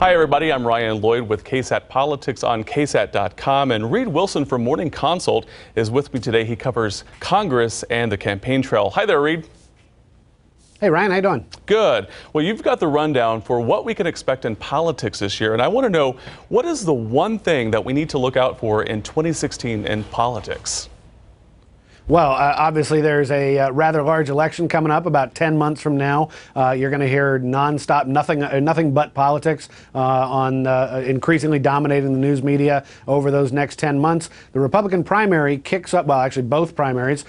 Hi, everybody. I'm Ryan Lloyd with KSAT Politics on KSAT.com. And Reid Wilson from Morning Consult is with me today. He covers Congress and the campaign trail. Hi there, Reid. Hey, Ryan, how you doing? Good. Well, you've got the rundown for what we can expect in politics this year. And I want to know, what is the one thing that we need to look out for in 2016 in politics? Well, obviously there's a rather large election coming up about 10 months from now. You're going to hear nonstop, nothing but politics on increasingly dominating the news media over those next 10 months. The Republican primary kicks up, well, actually both primaries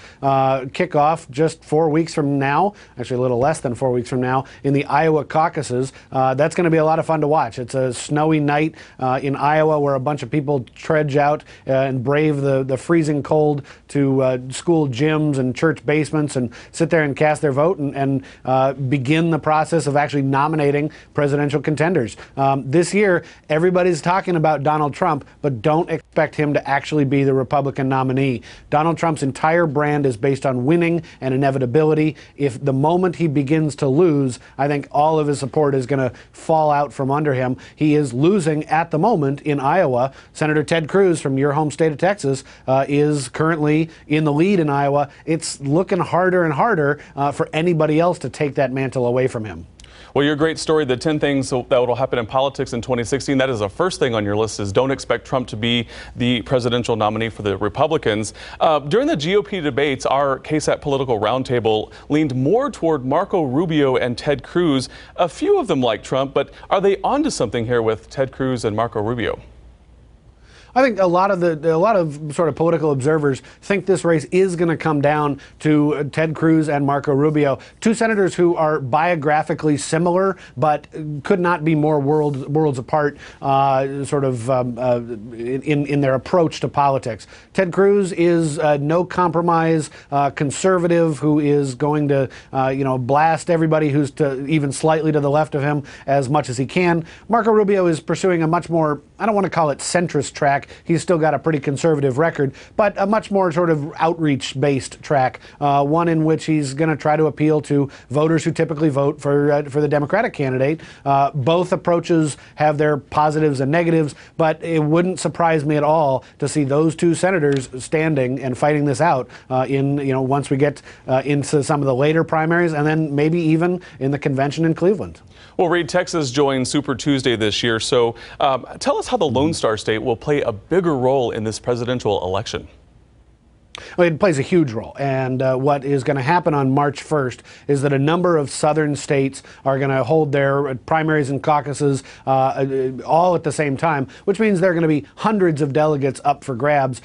kick off just 4 weeks from now, actually a little less than 4 weeks from now, in the Iowa caucuses. That's going to be a lot of fun to watch. It's a snowy night in Iowa where a bunch of people trudge out and brave the freezing cold to school gyms and church basements and sit there and cast their vote and begin the process of actually nominating presidential contenders. This year, everybody's talking about Donald Trump, but don't expect him to actually be the Republican nominee. Donald Trump's entire brand is based on winning and inevitability. If the moment he begins to lose, I think all of his support is going to fall out from under him. He is losing at the moment in Iowa. Senator Ted Cruz from your home state of Texas is currently in the lead in Iowa. It's looking harder and harder for anybody else to take that mantle away from him. Well, your great story, the 10 things that will happen in politics in 2016, that is the first thing on your list, is don't expect Trump to be the presidential nominee for the Republicans. During the GOP debates, our KSAT Political Roundtable leaned more toward Marco Rubio and Ted Cruz. A few of them like Trump, but are they onto something here with Ted Cruz and Marco Rubio? I think a lot of sort of political observers think this race is going to come down to Ted Cruz and Marco Rubio, two senators who are biographically similar but could not be more worlds apart, in their approach to politics. Ted Cruz is no compromise conservative who is going to blast everybody who's even slightly to the left of him as much as he can. Marco Rubio is pursuing a much more, I don't want to call it centrist track. He's still got a pretty conservative record, but a much more sort of outreach-based track, one in which he's going to try to appeal to voters who typically vote for the Democratic candidate. Both approaches have their positives and negatives, but it wouldn't surprise me at all to see those two senators standing and fighting this out once we get into some of the later primaries, and then maybe even in the convention in Cleveland. Well, Reid, Texas joined Super Tuesday this year, so tell us how the Lone Star State will play a bigger role in this presidential election. Well, it plays a huge role, and what is going to happen on March 1st is that a number of southern states are going to hold their primaries and caucuses all at the same time, which means there are going to be hundreds of delegates up for grabs,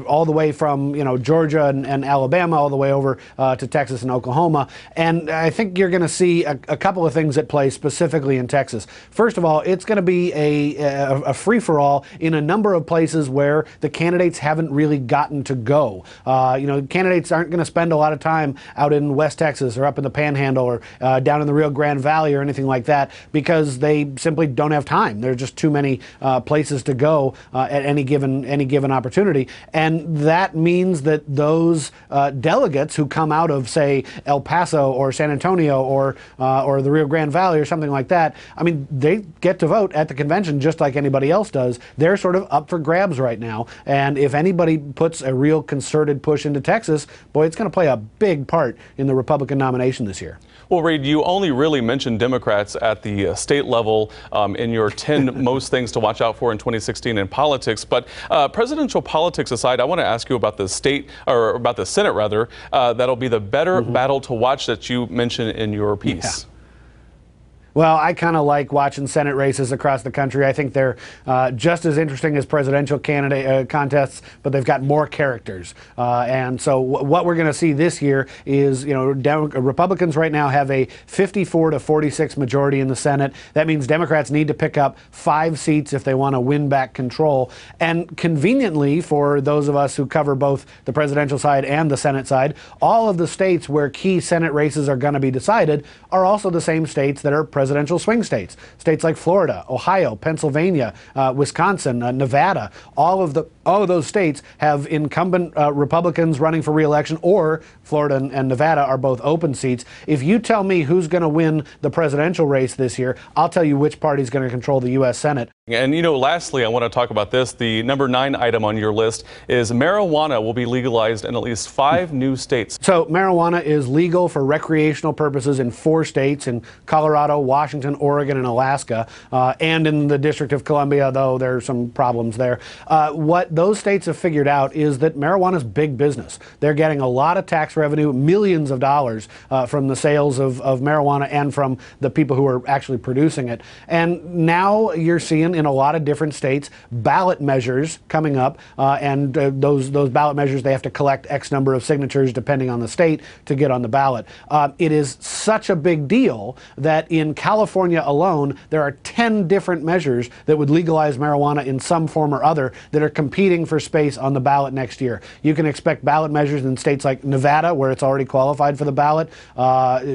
all the way from Georgia and Alabama all the way over to Texas and Oklahoma. And I think you're going to see a couple of things at play specifically in Texas. First of all, it's going to be a free-for-all in a number of places where the candidates haven't really gotten to go. Candidates aren't going to spend a lot of time out in West Texas or up in the Panhandle or down in the Rio Grande Valley or anything like that because they simply don't have time. There are just too many places to go at any given opportunity, and that means that those delegates who come out of, say, El Paso or San Antonio or the Rio Grande Valley or something like that, I mean, they get to vote at the convention just like anybody else does. They're sort of up for grabs right now, and if anybody puts a real concerted push into Texas, boy, it's going to play a big part in the Republican nomination this year. Well, Reid, you only really mentioned Democrats at the state level in your 10 most things to watch out for in 2016 in politics. But presidential politics aside, I want to ask you about the state, or about the Senate rather. That'll be the better battle to watch that you mentioned in your piece. Yeah. Well, I kind of like watching Senate races across the country. I think they're just as interesting as presidential candidate contests, but they've got more characters. And so what we're going to see this year is, Republicans right now have a 54 to 46 majority in the Senate. That means Democrats need to pick up 5 seats if they want to win back control. And conveniently, for those of us who cover both the presidential side and the Senate side, all of the states where key Senate races are going to be decided are also the same states that are presidential presidential swing states. States like Florida, Ohio, Pennsylvania, Wisconsin, Nevada, all of those states have incumbent Republicans running for re-election, or Florida and Nevada are both open seats. If you tell me who's going to win the presidential race this year, I'll tell you which party is going to control the U.S. Senate. And, lastly, I want to talk about this. The number 9 item on your list is marijuana will be legalized in at least 5 new states. So marijuana is legal for recreational purposes in 4 states, in Colorado, Washington, Oregon, and Alaska, and in the District of Columbia, though there are some problems there. What those states have figured out is that marijuana is big business. They're getting a lot of tax revenue, millions of dollars from the sales of marijuana and from the people who are actually producing it. And now you're seeing in a lot of different states ballot measures coming up, and those ballot measures, they have to collect X number of signatures depending on the state to get on the ballot. It is such a big deal that in California alone, there are 10 different measures that would legalize marijuana in some form or other that are competing for space on the ballot next year. You can expect ballot measures in states like Nevada, where it's already qualified for the ballot,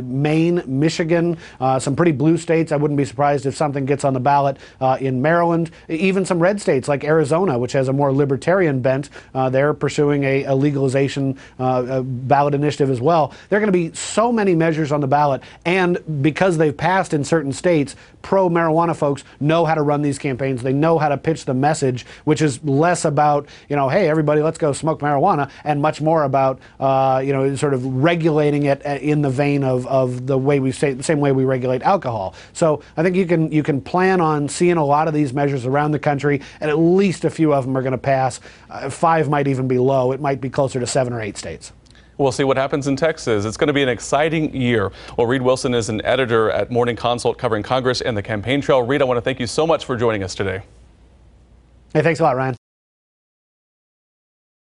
Maine, Michigan, some pretty blue states. I wouldn't be surprised if something gets on the ballot in Maryland, even some red states like Arizona, which has a more libertarian bent. They're pursuing a legalization ballot initiative as well. There are going to be so many measures on the ballot, and because they've passed in certain states, pro-marijuana folks know how to run these campaigns. They know how to pitch the message, which is less about, hey, everybody, let's go smoke marijuana, and much more about, sort of regulating it in the vein of the way we say, the same way we regulate alcohol. So I think you can plan on seeing a lot of these measures around the country, and at least a few of them are going to pass. 5 might even be low. It might be closer to 7 or 8 states. We'll see what happens in Texas. It's going to be an exciting year. Well, Reid Wilson is an editor at Morning Consult covering Congress and the campaign trail. Reid, I want to thank you so much for joining us today. Hey, thanks a lot, Ryan.